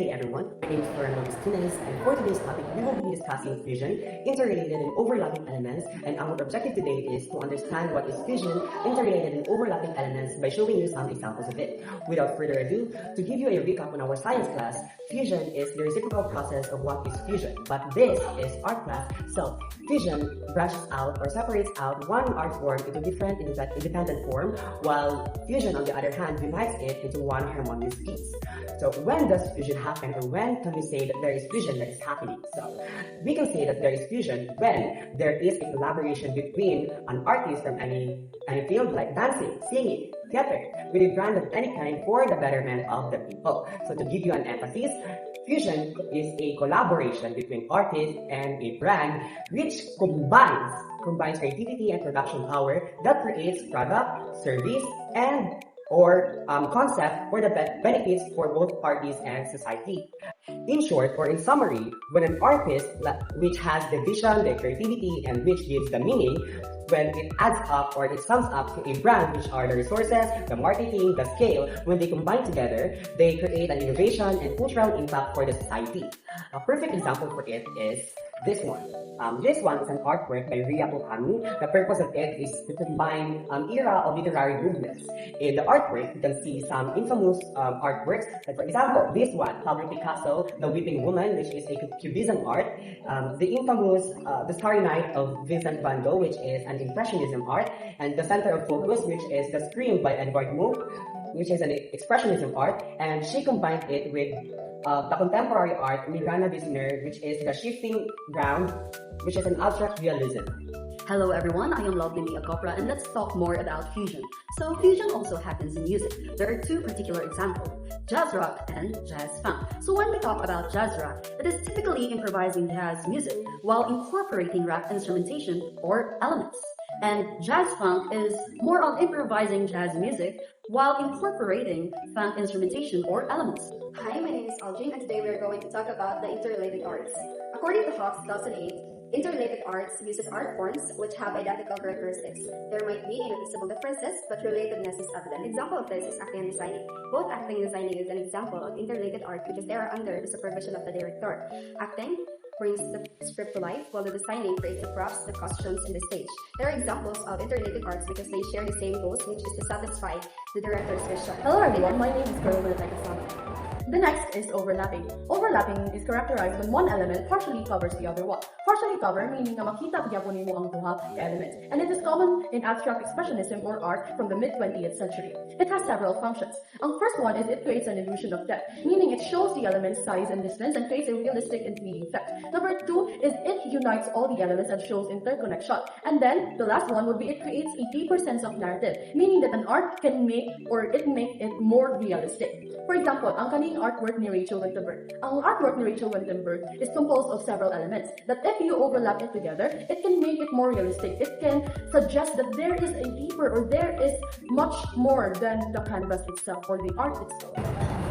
day everyone, my name is Agustinez, and for today's topic we will be discussing fusion, interrelated and overlapping elements, and our objective today is to understand what is fusion, interrelated and overlapping elements by showing you some examples of it. Without further ado, to give you a recap on our science class, fusion is the reciprocal process of what is fusion, but this is art class, so fusion branches out or separates out one art form into different independent form, while fusion on the other hand unites it into one harmonious piece. So when does fusion happen, or when can we say that there is fusion that is happening? So we can say that there is fusion when there is a collaboration between an artist from any field like dancing, singing, theater, with a brand of any kind for the betterment of the people. So to give you an emphasis, fusion is a collaboration between artist and a brand which combines creativity and production power that creates product, service, and or concept for the benefits for both parties and society. In short, or in summary, when an artist which has the vision, the creativity, and which gives the meaning, when it adds up or it sums up to a brand, which are the resources, the marketing, the scale, when they combine together, they create an innovation and cultural impact for the society. A perfect example for it is this one. This one is an artwork by Ofamin. The purpose of it is to combine era of literary movements. In the artwork, you can see some infamous artworks. Like for example, this one, Pablo Picasso, The Weeping Woman, which is a Cubism art. The infamous The Starry Night of Vincent van Gogh, which is an Impressionism art. And The Center of Focus, which is The Scream by Edvard Munch, which is an Expressionism art. And she combined it with the contemporary art Miranda Bisner, which is The Shifting Ground, which is an abstract realism. Hello everyone, I am Agcopra, and let's talk more about fusion. So fusion also happens in music. There are two particular examples, jazz rock and jazz funk. So when we talk about jazz rock, it is typically improvising jazz music while incorporating rap instrumentation or elements. And jazz funk is more on improvising jazz music while incorporating funk instrumentation or elements. Hi, my name is Aljean, and today we are going to talk about the interrelated arts. According to Hawks 2008, interrelated arts uses art forms which have identical characteristics. There might be noticeable differences, but relatedness is evident. An example of this is acting and designing. Both acting and designing is an example of interrelated art because they are under the supervision of the director. Acting brings the script to life, while the designing creates the props, the costumes, and the stage. There are examples of interrelated arts because they share the same goals, which is to satisfy the director's vision. Hello everyone, my name is Caryl with Casama. The next is overlapping. Overlapping is characterized when one element partially covers the other one. Partially cover meaning na makita pagyaponin mo ang duha ka elements, and it is common in abstract expressionism or art from the mid-20th century. It has several functions. Ang first one is it creates an illusion of depth, meaning it shows the element's size and distance and creates a realistic and 3D effect. Number two is it unites all the elements and shows interconnection. And then the last one would be it creates a deeper sense of narrative, meaning that an art can make it more realistic. For example, ang kaning artwork ni Rachel Winterberg. Ang artwork ni Rachel Winterberg is composed of several elements that if you overlap it together, it can make it more realistic. It can suggest that there is a deeper or there is much more than the canvas itself or the art itself.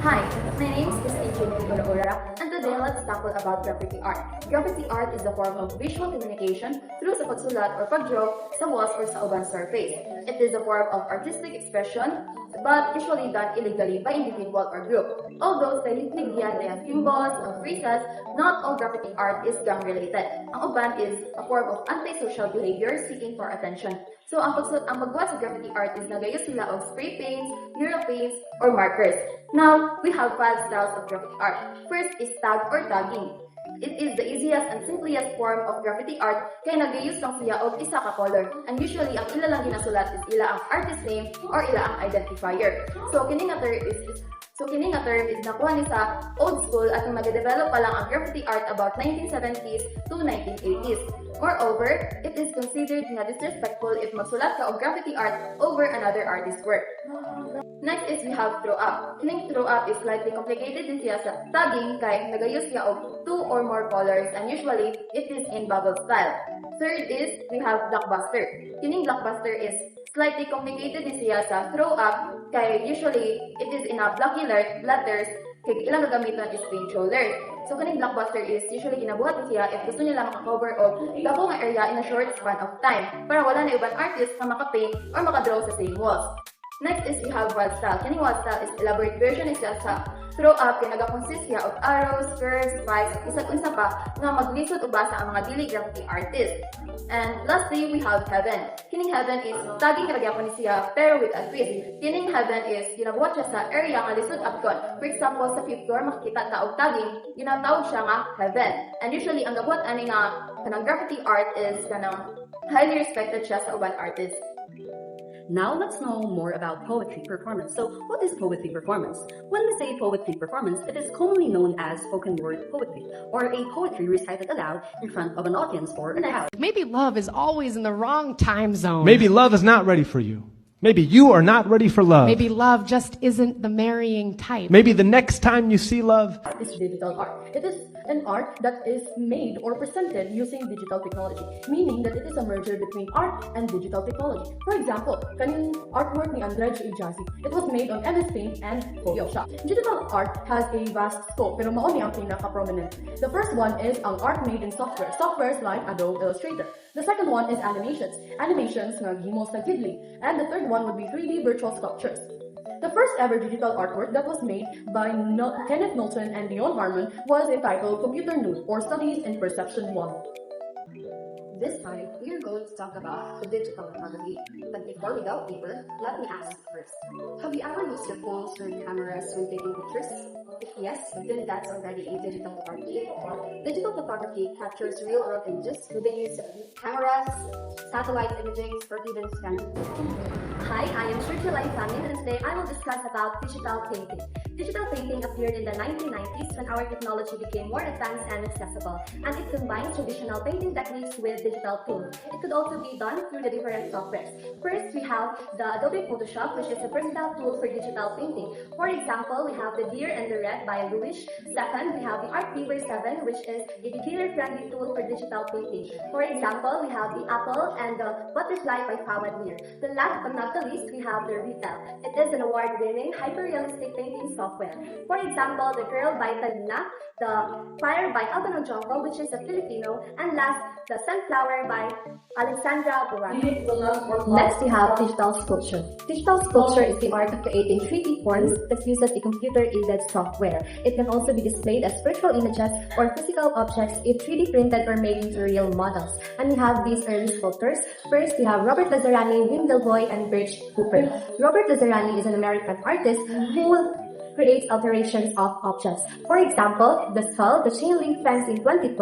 Hi, my name is Kristine Joy with Ura-ura, and today let's tackle about graffiti art. Graffiti art is a form of visual communication through sa pagsulat or pagdraw sa walls or sa ubang surface. It is a form of artistic expression, but usually done illegally by individual or group. Although sa binigyan ng symbols o phrases, not all graffiti art is gang-related. Ang uban is a form of antisocial behavior seeking for attention. So, ang magbuhat sa graffiti art is nagayos sila of spray paints, mural paints, or markers. Now, we have 5 styles of graffiti art. First is tag or tagging. It is the easiest and simplest form of graffiti art kaya nagayos lang siya og isa ka color. And usually, ang ila lang ginasulat is ila ang artist name or ila ang identifier. So, kining nga term is nakuha ni sa old school at nung nag-develop pa lang ang graffiti art about 1970s to 1980s. Moreover, it is considered na disrespectful if magsulat ka og graffiti art over another artist's work. Next is we have throw up. Kining throw up is slightly complicated din siya sa tagging kay nagayos siya og 2 or more colors and usually it is in bubble style. Third is we have blockbuster. Kining blockbuster is slightly complicated din siya sa throw up kay usually it is in a blocky letters kay ilang gagamiton is paint rollers. So kaning blockbuster is usually ginabuhat siya if gusto niya lang maka-cover og dako nga area in a short span of time para wala na ibang artist na maka-paint or maka-draw sa same walls. Next is we have wild style. Kining wild style is elaborate version is sa Throw up kay nagakonsist siya of arrows, curves, spikes, isa't unsa pa nga maglisod ubasa ang mga dili graffiti artist. And lastly, we have heaven. Kining heaven is tagging kinagyapon ni siya pero with a twist. Kining heaven is ginabuhat siya sa area nga lisod upgon. For example, sa 5th floor makikita ta og tagging, ginatawag siya nga heaven. And usually ang gabuhat ani nga kanang graffiti art is kanang highly respected siya sa uban artist. Now let's know more about poetry performance. So what is poetry performance? When we say poetry performance, it is commonly known as spoken word poetry, or a poetry recited aloud in front of an audience or a crowd. Maybe love is always in the wrong time zone. Maybe love is not ready for you. Maybe you are not ready for love. Maybe love just isn't the marrying type. Maybe the next time you see love, Is digital art. It is an art that is made or presented using digital technology, meaning that it is a merger between art and digital technology. For example, kaning artwork ni Andrej Ijazi, it was made on MS Paint and Photoshop. Digital art has a vast scope, pero mao ni ang pinaka-prominent. The first one is ang art made in software, softwares like Adobe Illustrator. The second one is animations, animations nga gihimo sa Ghibli, and the third one would be 3D virtual sculptures. The first ever digital artwork that was made by Kenneth Knowlton and Dion Harmon was entitled Computer Nude, or Studies in Perception 1. This time, we are going to talk about the digital photography. But before we go deeper, let me ask you first. Have you ever used your phones or cameras when taking pictures? If yes, then that's already a digital photography. Digital photography captures real-world images with the use of cameras, satellite imaging, or even scanning. Hi, I am Churchille and today I will discuss about digital painting. Digital painting appeared in the 1990s when our technology became more advanced and accessible, and it combines traditional painting techniques with digital tools. It could also be done through the different softwares. First, we have the Adobe Photoshop, which is a versatile tool for digital painting. For example, we have the Deer and the Red by Louis. Second, we have the Art Weaver 7, which is a beginner-friendly tool for digital painting. For example, we have the Apple and the Butterfly by Fawad Mir. The last but not the least, we have the Retail. It is an award-winning, hyper-realistic painting software. For example, the Girl by Talina, the Fire by Albano Jonko, which is a Filipino, and last, the Sunflower by Alexandra Burani. Next, we have digital sculpture. Digital sculpture is the art of creating 3D forms that uses a computer-aided software. It can also be displayed as virtual images or physical objects if 3D printed or made into real models. And we have these early sculptors. First, we have Robert Lazarani, Wim Delvoye, and Birch Cooper. Robert Lazarani is an American artist who creates alterations of objects. For example, the skull, the chain link fence in 2012,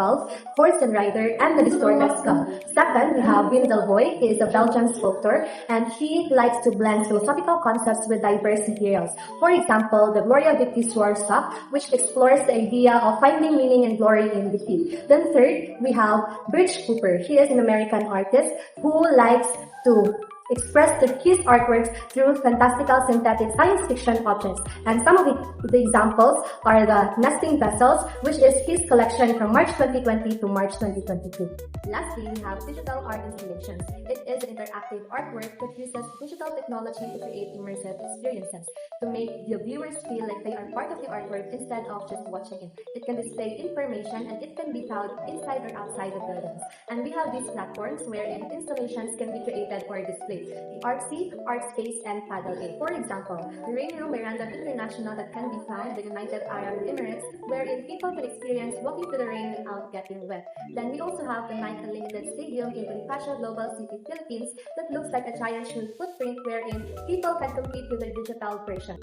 horse and rider, and the distorted skull. Second, we have Wim Delvoye. He is a Belgian sculptor, and he likes to blend philosophical concepts with diverse materials. For example, the Gloria Victi Sock, which explores the idea of finding meaning and glory in defeat. Then third, we have Birch Cooper. He is an American artist who likes to expressed his artworks through fantastical synthetic science fiction objects. And some of the examples are the Nesting Vessels, which is his collection from March 2020 to March 2022. Lastly, we have digital art installations. It is an interactive artwork that uses digital technology to create immersive experiences, to make the viewers feel like they are part of the artwork instead of just watching it. It can display information and it can be found inside or outside the buildings. And we have these platforms wherein installations can be created or displayed. The Artsy, Artspace, and Paddle A. For example, the Rainbow Miranda International that can be found in the United Arab Emirates, wherein people can experience walking through the rain without getting wet. Then we also have the Nike Unlimited Stadium in Bonifacio Global City, Philippines, that looks like a giant shoe footprint wherein people can compete with a digital version.